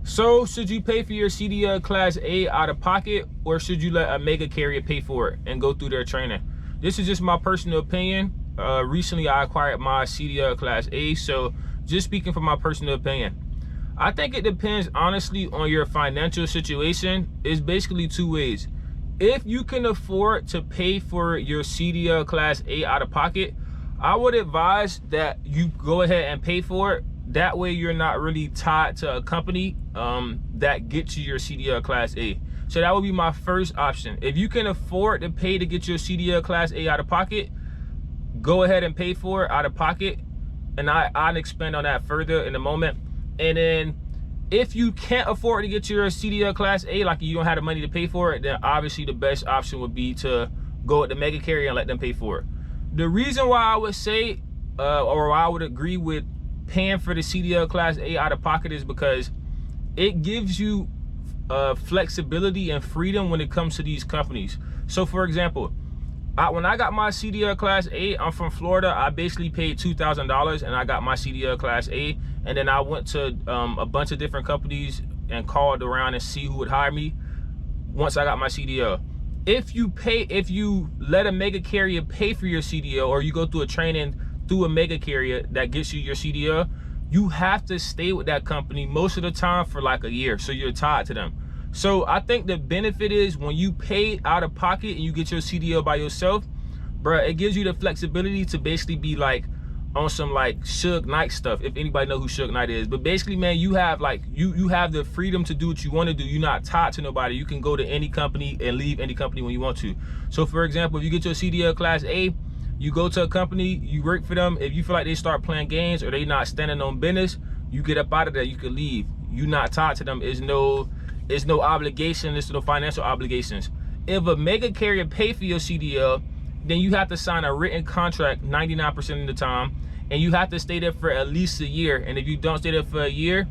So should you pay for your CDL Class A out of pocket, or should you let a mega carrier pay for it and go through their training? This is just my personal opinion. Recently I acquired my CDL Class A, so just speaking from my personal opinion, I think it depends honestly on your financial situation. It's basically two ways. If you can afford to pay for your CDL Class A out of pocket, I would advise that you go ahead and pay for it. That way you're not really tied to a company that gets you your CDL Class A. So that would be my first option. If you can afford to pay to get your CDL Class A out of pocket, go ahead and pay for it out of pocket. And I'll expand on that further in a moment. And then if you can't afford to get your CDL Class A, like you don't have the money to pay for it, then obviously the best option would be to go with the mega carrier and let them pay for it. The reason why I would say, or I would agree with paying for the CDL Class A out of pocket, is because it gives you flexibility and freedom when it comes to these companies. So for example, when I got my CDL Class A, I'm from Florida. I basically paid $2,000 and I got my CDL Class A. And then I went to a bunch of different companies and called around and see who would hire me once I got my CDL. If you let a mega carrier pay for your CDL, or you go through a training through a mega carrier that gets you your CDL, you have to stay with that company most of the time for like a year, so you're tied to them. So I think the benefit is when you pay out of pocket and you get your CDL by yourself, bruh, it gives you the flexibility to basically be like on some like Suge Knight stuff, if anybody know who Suge Knight is. But basically, man, you have like you have the freedom to do what you want to do. You're not tied to nobody. You can go to any company and leave any company when you want to. So for example, if you get your CDL Class A, you go to a company, you work for them. If you feel like they start playing games or they not standing on business, you get up out of there, you can leave. You're not tied to them. It's no obligation, there's no financial obligations. If a mega carrier pay for your CDL, then you have to sign a written contract 99% of the time, and you have to stay there for at least a year. And if you don't stay there for a year,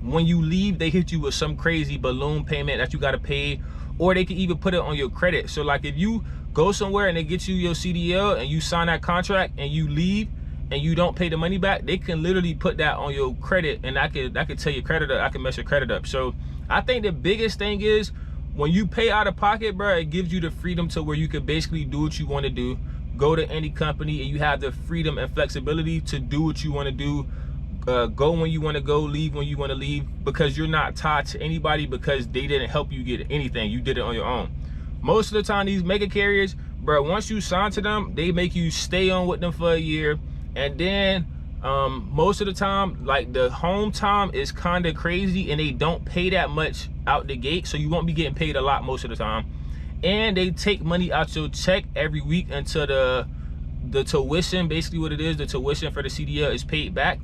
when you leave, they hit you with some crazy balloon payment that you got to pay, or they can even put it on your credit. So like if you go somewhere and they get you your CDL and you sign that contract and you leave and you don't pay the money back, they can literally put that on your credit, and I could tell your credit up, I can mess your credit up. So I think the biggest thing is when you pay out of pocket, bro, it gives you the freedom to where you can basically do what you want to do, go to any company, and you have the freedom and flexibility to do what you want to do, go when you want to go, leave when you want to leave, because you're not tied to anybody, because they didn't help you get anything. You did it on your own. Most of the time, these mega carriers, bro, once you sign to them, they make you stay on with them for a year. And then most of the time, like the home time is kind of crazy, and they don't pay that much out the gate, so you won't be getting paid a lot most of the time. And they take money out your check every week until the tuition, basically what it is, the tuition for the CDL is paid back.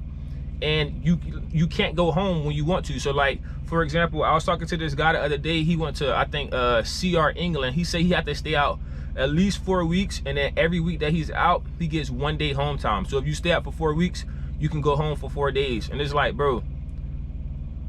And you can't go home when you want to. So like, for example, I was talking to this guy the other day. He went to, I think, CR England. He said he had to stay out at least 4 weeks, and then every week that he's out, he gets 1 day home time. So if you stay out for 4 weeks, you can go home for 4 days. And it's like, bro,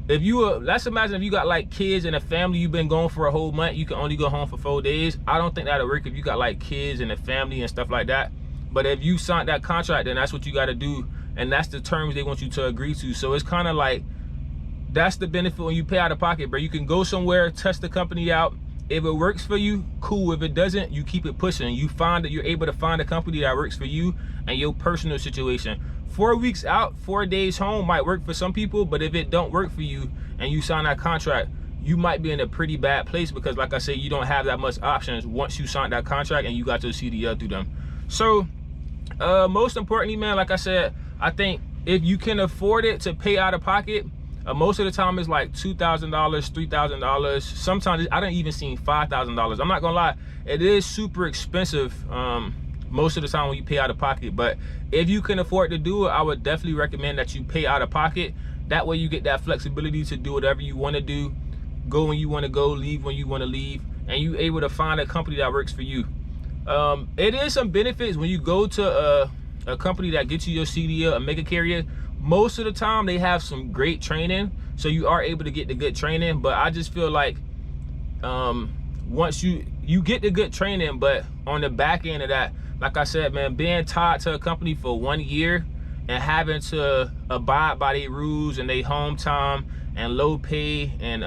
if you let's imagine if you got like kids and a family, you've been gone for a whole month, you can only go home for 4 days. I don't think that'll work if you got like kids and a family and stuff like that. But if you signed that contract, then that's what you got to do, and that's the terms they want you to agree to. So it's kind of like, that's the benefit when you pay out of pocket, bro. You can go somewhere, test the company out. If it works for you, cool. If it doesn't, you keep it pushing. You find that you're able to find a company that works for you and your personal situation. 4 weeks out, 4 days home might work for some people, but if it don't work for you and you sign that contract, you might be in a pretty bad place, because like I said, you don't have that much options once you sign that contract and you got your CDL through them. So most importantly, man, like I said, I think if you can afford it to pay out of pocket, most of the time it's like $2,000, $3,000. Sometimes I don't even see $5,000. I'm not gonna lie, it is super expensive most of the time when you pay out of pocket. But if you can afford to do it, I would definitely recommend that you pay out of pocket. That way you get that flexibility to do whatever you want to do, go when you want to go, leave when you want to leave, and you able to find a company that works for you. It is some benefits when you go to a company that gets you your CDL, a mega carrier. Most of the time they have some great training, so you are able to get the good training. But I just feel like once you get the good training, but on the back end of that, like I said, man, being tied to a company for 1 year and having to abide by their rules and their home time and low pay, and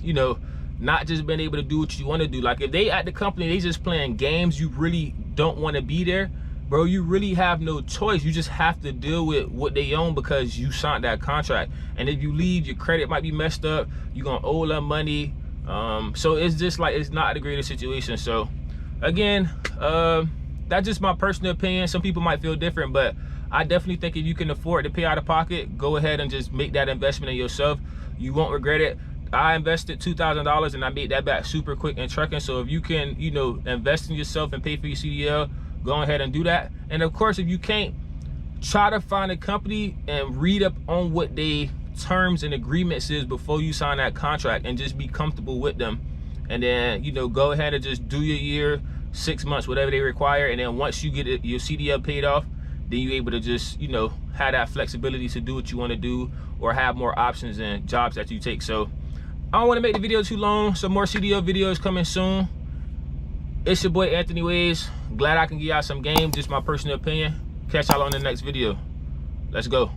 you know, not just being able to do what you want to do. Like if they at the company, they just playing games, you really don't want to be there, bro. You really have no choice. You just have to deal with what they own because you signed that contract. And if you leave, your credit might be messed up, you're gonna owe them money. So it's just like, it's not the greatest situation. So again, that's just my personal opinion. Some people might feel different, but I definitely think if you can afford to pay out of pocket, go ahead and just make that investment in yourself. You won't regret it. I invested $2,000 and I made that back super quick in trucking. So if you can, you know, invest in yourself and pay for your CDL, go ahead and do that. And of course, if you can't, try to find a company and read up on what they terms and agreements is before you sign that contract, and just be comfortable with them. And then, you know, go ahead and just do your year, 6 months, whatever they require. And then once you get your CDL paid off, then you're able to just, you know, have that flexibility to do what you want to do, or have more options and jobs that you take. So I don't want to make the video too long. Some more CDL videos coming soon. It's your boy Anthony Ways. Glad I can give y'all some game, just my personal opinion. Catch y'all on the next video. Let's go.